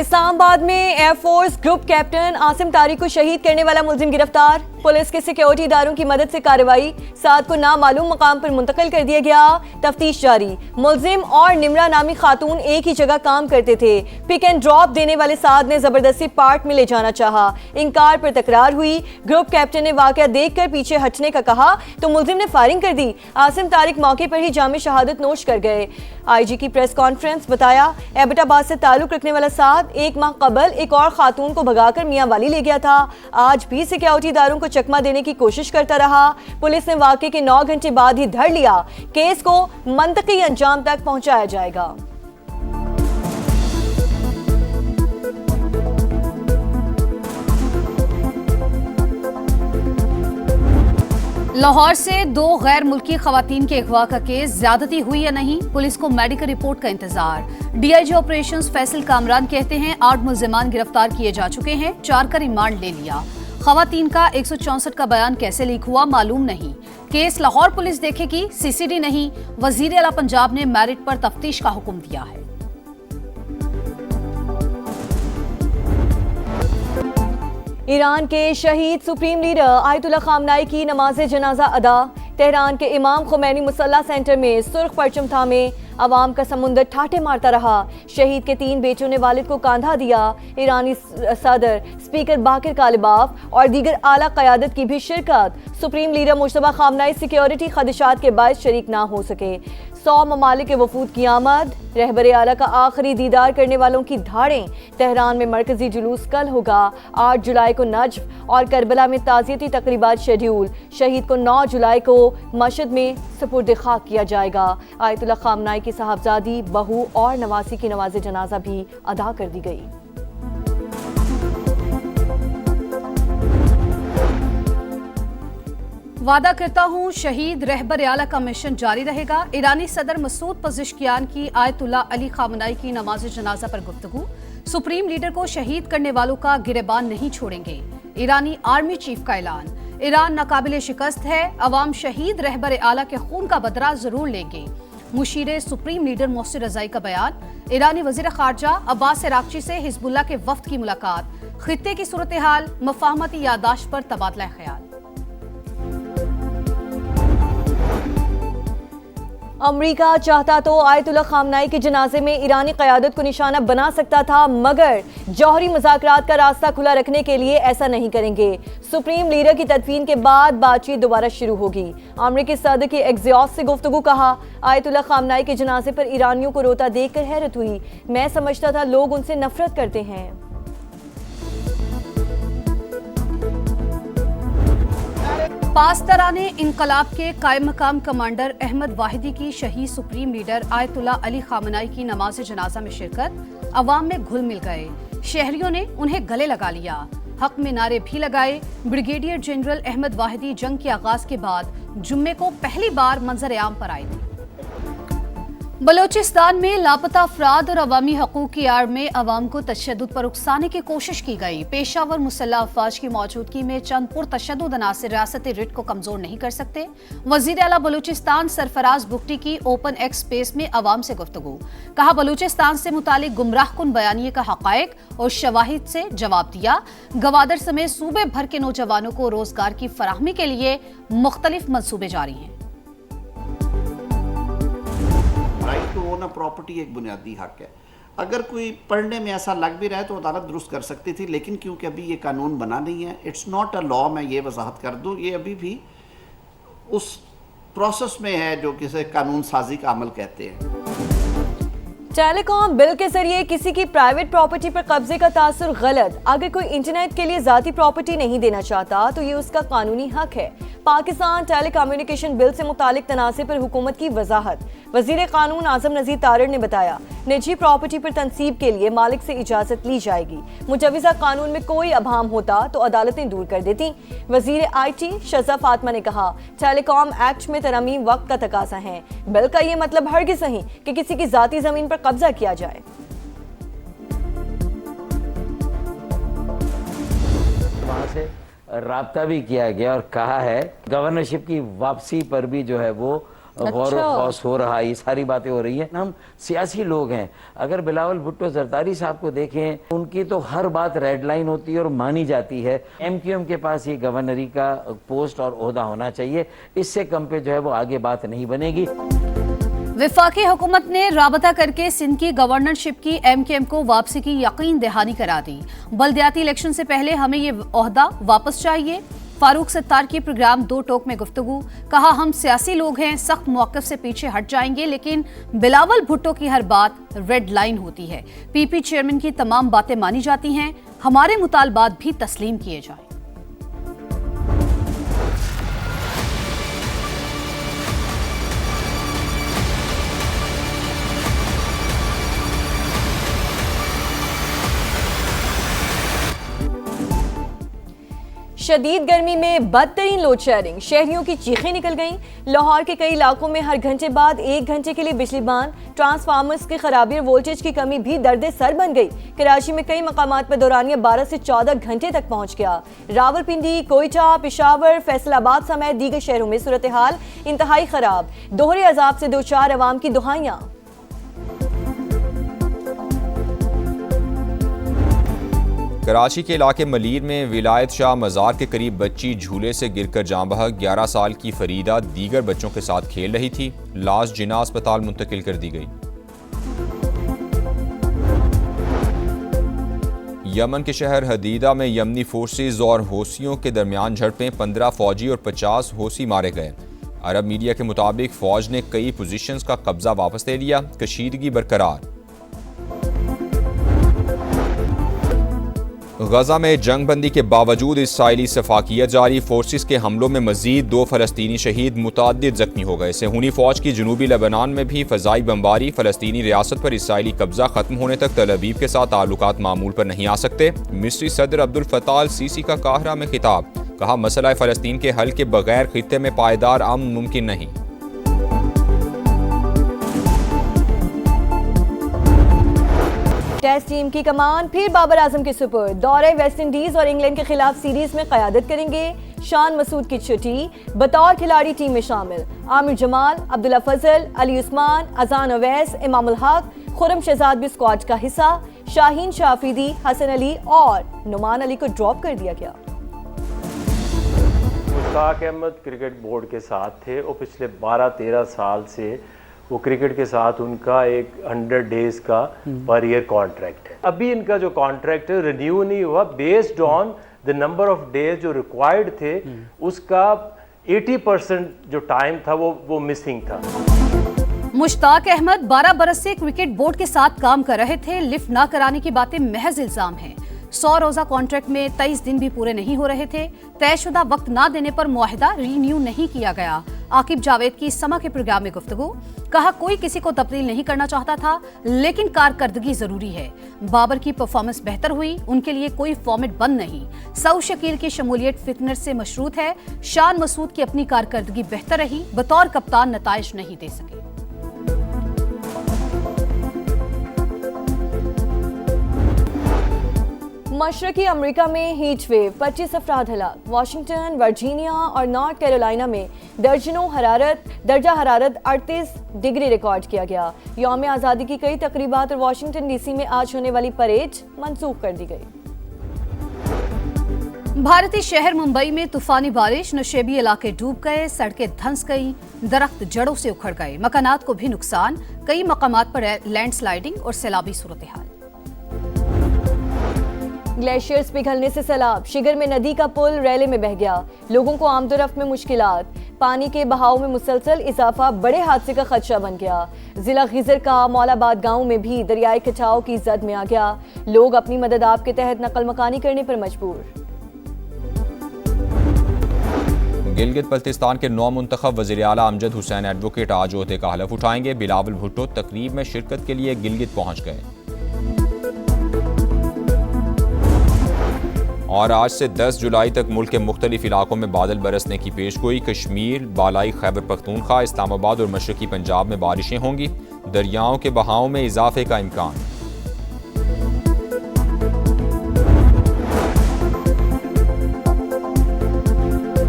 इस्लामाबाद में air force group captain Asim Tariq को शहीद करने वाला मुलजिम गिरफ्तार। पुलिस के सिक्योरिटी इदारों की मदद से कार्रवाई, 7 को नामालूम मकाम पर मुंतकिल कर दिया गया। तफ्तीश जारी। मुलजिम और निमरा नामी खातून एक ही जगह काम करते थे। पिक एंड ड्रॉप देने वाले साद ने जबरदस्ती पार्ट में ले जाना चाहा, इंकार पर तकरार हुई। ग्रुप कैप्टन ने वाकया देखकर पीछे हटने का कहा तो मुलजिम ने फायरिंग कर दी। आसिम तारिक मौके पर ही जामे शहादत नोश कर गए। IG की प्रेस कॉन्फ्रेंस। बताया, एबटाबाद से ताल्लुक रखने वाला साद 1 माह कबल एक और खातून को भगाकर मियां वाली ले गया था। आज भी सिक्योरिटी इदारों को चकमा देने की कोशिश करता रहा। पुलिस ने वाकये के 9 घंटे बाद ही धर लिया। केस को मंतकी अंजाम तक पहुंचाया जाएगा। लाहौर से 2 गैर मुल्की खवातीन के अगवा का केस, ज्यादती हुई या नहीं, पुलिस को मेडिकल रिपोर्ट का इंतजार। DIG ऑपरेशंस फैसल कामरान कहते हैं 8 मुल्जिमान गिरफ्तार किए जा चुके हैं, 4 का रिमांड ले लिया। खवातीन का 164 का बयान कैसे लीक हुआ मालूम नहीं। केस लाहौर पुलिस देखेगी, CCD नहीं। वजीर आला पंजाब ने मेरिट पर तफ्तीश का हुक्म दिया है। ईरान के शहीद सुप्रीम लीडर आयतुल्ला खामनाई की नमाज जनाजा अदा। तेहरान के इमाम खुमैनी मुसल्ला सेंटर में सुर्ख परचम थामे अवाम का समुंदर ठाटे मारता रहा। शहीद के 3 बेटों ने वालिद को कांधा दिया। ईरानी सदर स्पीकर बाकिर कालिबाफ और दीगर आला क़यादत की भी शिरकत। Supreme leader Mojtaba Khamenei security खदशात के बायस शरीक ना हो सके। 100 ममालिक के वफूद की आमद। रहबर आला का आखिरी दीदार करने वालों की धाड़ें। तेहरान में मरकजी जुलूस कल होगा। 8 जुलाई को नजफ और करबला में ताज़ियती तकरीबात शेड्यूल। शहीद को 9 जुलाई को मशहद में सुपुर्द खाक किया जाएगा। आयतुल्ला खामनाई की साहबजादी, बहू और नवासी की नमाज जनाजा भी अदा कर दी गई। वादा करता हूँ शहीद रहबर आला का मिशन जारी रहेगा। ईरानी सदर मसूद पज़ेश्कियान की आयतुल्ला अली खामनाई की नमाज जनाजा पर गुफ्तगू। सुप्रीम लीडर को शहीद करने वालों का गिरेबान नहीं छोड़ेंगे। ईरानी आर्मी चीफ का ऐलान। ईरान नाकाबिले शिकस्त है, अवाम शहीद रहबर आला के खून का बदला जरूर लेंगे। मुशीर सुप्रीम लीडर मोहसिन रज़ाई का बयान। ईरानी वज़ीर ख़ारजा अब्बास अराग़ची से हिज़्बुल्लाह के वफ़द की मुलाकात। खित्ते की सूरत हाल, मफ़ाहमती यादाश्त पर तबादला ख्याल। अमरीका चाहता तो आयतुल्ला खामनाई के जनाजे में ईरानी क़यादत को निशाना बना सकता था, मगर जौहरी मुज़ाकरात का रास्ता खुला रखने के लिए ऐसा नहीं करेंगे। सुप्रीम लीडर की तदफीन के बाद बातचीत दोबारा शुरू होगी। अमरीकी सदर की एग्जॉस्ट से गुफ्तगू। कहा, आयतुल्ला खामनाई के जनाजे पर ईरानियों को रोता देखकर हैरत हुई। मैं समझता था लोग उनसे नफरत करते हैं। पासदाराने इनकलाब के कायम मकाम कमांडर अहमद वाहिदी की शहीद सुप्रीम लीडर आयतुल्ला अली खामनाई की नमाज जनाजा में शिरकत। अवाम में घुल मिल गए। शहरियों ने उन्हें गले लगा लिया। हक में नारे भी लगाए। ब्रिगेडियर जनरल अहमद वाहिदी जंग के आगाज के बाद जुम्मे को पहली बार मंजर आम पर आए थे। बलोचिस्तान में लापता अफराद और अवामी हकूक की आड़ में अवाम को तशद्दुद पर उकसाने की कोशिश की गई। पेशावर मुसल्लह अफवाज की मौजूदगी में चंद पुरतशद्दुद अनासिर रियासती रिट को कमजोर नहीं कर सकते। वजीर आला बलूचिस्तान सरफराज बुगटी की ओपन एक्स स्पेस में अवाम से गुफ्तगू। कहा, बलूचिस्तान से मुतालिक गुमराह कुन बयानिए का हकायक और शवाहिद से जवाब दिया। गवादर समेत सूबे भर के नौजवानों को रोजगार की फराहमी के लिए मुख्तलिफ मंसूबे जारी हैं। Right to own a property एक बुनियादी हक है। अगर कोई पढ़ने में ऐसा लग भी रहा है तो अदालत दुरुस्त कर सकती थी, लेकिन क्योंकि अभी ये कानून बना नहीं है, इट्स नॉट अ लॉ, मैं ये वजाहत कर दूं, ये अभी भी उस प्रोसेस में है जो किसी कानून साजी का अमल कहते हैं। टेलीकॉम बिल के जरिए किसी की प्राइवेट प्रॉपर्टी पर कब्जे का तासुर गलत। अगर कोई इंटरनेट के लिए जाती प्रॉपर्टी नहीं देना चाहता तो ये उसका कानूनी हक है। पाकिस्तान टेलीकम्युनिकेशन बिल से मुतालिक तनाज़े पर हुकूमत की वजाहत। वजीर कानून आजम नज़ीर तारड़ ने बताया, निजी प्रॉपर्टी पर तनसीब के लिए मालिक से इजाजत ली जाएगी। मुजवज़ा कानून में कोई अभाम होता तो अदालतें दूर कर देती। वजीर IT शज़ा फातिमा ने कहा, टेलीकॉम एक्ट में तरमीम वक्त का तकाजा है। बिल का ये मतलब हरगिज़ नहीं कि किसी की जाती जमीन पर कब्जा किया जाए। वहाँ से राब्ता भी किया गया और कहा है गवर्नरशिप की वापसी पर भी जो है वो गौर खौस हो रहा है, ये सारी बातें हो रही हैं। हम सियासी लोग हैं, अगर बिलावल भुट्टो जरदारी साहब को देखें, उनकी तो हर बात रेड लाइन होती है और मानी जाती है। MQM के पास ये गवर्नरी का पोस्ट और ओहदा होना चाहिए, इससे कम पे जो है वो आगे बात नहीं बनेगी। विफाकी हुकूमत ने राबता करके सिंध की गवर्नरशिप की MQM को वापसी की यकीन दहानी करा दी। बल्दियाती इलेक्शन से पहले हमें ये ओहदा वापस चाहिए। फारूक सत्तार की प्रोग्राम दो टोक में गुफ्तगू, कहा हम सियासी लोग हैं, सख्त मौक़िफ़ से पीछे हट जाएंगे, लेकिन बिलावल भुट्टो की हर बात रेड लाइन होती है। PP चेयरमैन की तमाम बातें मानी जाती हैं, हमारे मुतालबात भी तस्लीम किए जाएं। शदीद गर्मी में बदतरीन लोड शेयरिंग, शहरियों की चीखें निकल गईं। लाहौर के कई इलाकों में हर घंटे बाद 1 घंटे के लिए बिजली बंद। ट्रांसफार्मर्स की खराबी और वोल्टेज की कमी भी दर्द सर बन गई। कराची में कई मकामात पर दौरानिया 12 से 14 घंटे तक पहुंच गया। रावलपिंडी, कोयटा, पेशावर, फैसलाबाद समेत दीगर शहरों में सूरत हाल इंतहाई खराब। दोहरे अजाब से दो चार अवाम की दुहाइयां। कराची के इलाके मलीर में विलायत शाह मज़ार के करीब बच्ची झूले से गिरकर जाँ बहक। 11 साल की फरीदा दीगर बच्चों के साथ खेल रही थी। लाश जिना अस्पताल मुंतकिल कर दी गई। यमन के शहर हदीदा में यमनी फोर्सेज और हौसियों के दरमियान झड़पें, 15 फौजी और 50 हौसी मारे गए। अरब मीडिया के मुताबिक फौज ने कई पोजीशंस का कब्जा वापस ले लिया, कशीदगी बरकरार। गजा में जंग बंदी के बावजूद इसराइली सफाकियत जारी। फोर्सेस के हमलों में मजीद 2 फलस्तीनी शहीद, मुताद्दिद जख्मी हो गए। सेहूनी फौज की जनूबी लेबनान में भी फजाई बमबारी। फलस्तीनी रियासत पर इसराइली कब्जा खत्म होने तक तल अवीव के साथ ताल्लुकात मामूल पर नहीं आ सकते। मिस्री सदर अब्दुल फताह अल सीसी का काहिरा में खिताब, कहा मसला फलस्तीन के हल के बगैर खित्ते में पायदार अमन मुमकिन नहीं। टेस्ट टीम की कमान फिर बाबर आजम के सुपुर्द। दौरे वेस्ट इंडीज और इंग्लैंड के खिलाफ सीरीज में क़यादत करेंगे। शान मसूद की छुट्टी, बतौर खिलाड़ी टीम में शामिल। आमिर जमाल, अब्दुल्ला फजल, अली उस्मान, अजान अवैस, इमामुल हक, खुरम शहजाद भी स्क्वाड का हिस्सा। शाहीन शाफिदी, हसन अली और नुमान अली को ड्रॉप कर दिया गया। मुश्ताक अहमद क्रिकेट बोर्ड के साथ थे और पिछले 12-13 साल से वो क्रिकेट के साथ उनका एक 100 डेज का पर ईयर कॉन्ट्रैक्ट है। अभी इनका जो कॉन्ट्रैक्ट है रिन्यू नहीं हुआ, based on the number of days जो रिक्वायर्ड थे उसका 80% जो टाइम था वो मिसिंग था। मुश्ताक अहमद 12 बरस से क्रिकेट बोर्ड के साथ काम कर रहे थे। लिफ्ट ना कराने की बातें महज इल्जाम हैं। 100 रोजा कॉन्ट्रैक्ट में 23 दिन भी पूरे नहीं हो रहे थे। तयशुदा वक्त ना देने पर मुआहिदा रीन्यू नहीं किया गया। आकिब जावेद की समा के प्रोग्राम में गुफ्तगू, कहा कोई किसी को तब्दील नहीं करना चाहता था, लेकिन कारकर्दगी जरूरी है। बाबर की परफॉर्मेंस बेहतर हुई, उनके लिए कोई फॉर्मेट बंद नहीं। सऊद शकील की शमूलियत फिटनेस से मशरूत है। शान मसूद की अपनी कारकर्दगी बेहतर रही, बतौर कप्तान नताइज नहीं दे सके। मशरकी अमेरिका में हीट वेव, 25 अफराद हलाक। वाशिंगटन, वर्जीनिया और नॉर्थ कैरोलिना में दर्जा हरारत 38 डिग्री रिकॉर्ड किया गया। यौम आज़ादी की कई तकरीबात और वाशिंगटन DC में आज होने वाली परेड मंसूख कर दी गई। भारतीय शहर मुंबई में तूफानी बारिश, नशेबी इलाके डूब गए, सड़कें धंस गई, दरख्त जड़ों से उखड़ गए, मकानात को भी नुकसान, कई मकामात पर लैंडस्लाइडिंग और सैलाबी सूरत हाल। ग्लेशियर्स पिघलने से सैलाब, शिगर में नदी का पुल रैले में बह गया। लोगों को आमदोरफ्त में मुश्किलात, पानी के बहाव में मुसलसल इजाफा बड़े हादसे का खदशा बन गया। जिला खिजर का मौलाबाद गांव में भी दरियाई कटाव की जद में आ गया। लोग अपनी मदद आप के तहत नकल मकानी करने पर मजबूर। गिलगित बल्तिस्तान के नौ मुंतखब वज़ीर आला अमजद हुसैन एडवोकेट आज ओहदे का हलफ उठाएंगे। बिलावल भुट्टो तकरीब में शिरकत के लिए गिलगित पहुंच गए। और आज से 10 जुलाई तक मुल्क के मुख्तलिफ इलाकों में बादल बरसने की पेशगोई। कश्मीर, बालाई खैबर पख्तूनख्वा, इस्लामाबाद और मशरकी पंजाब में बारिशें होंगी। दरियाओं के बहाव में इजाफे का इम्कान।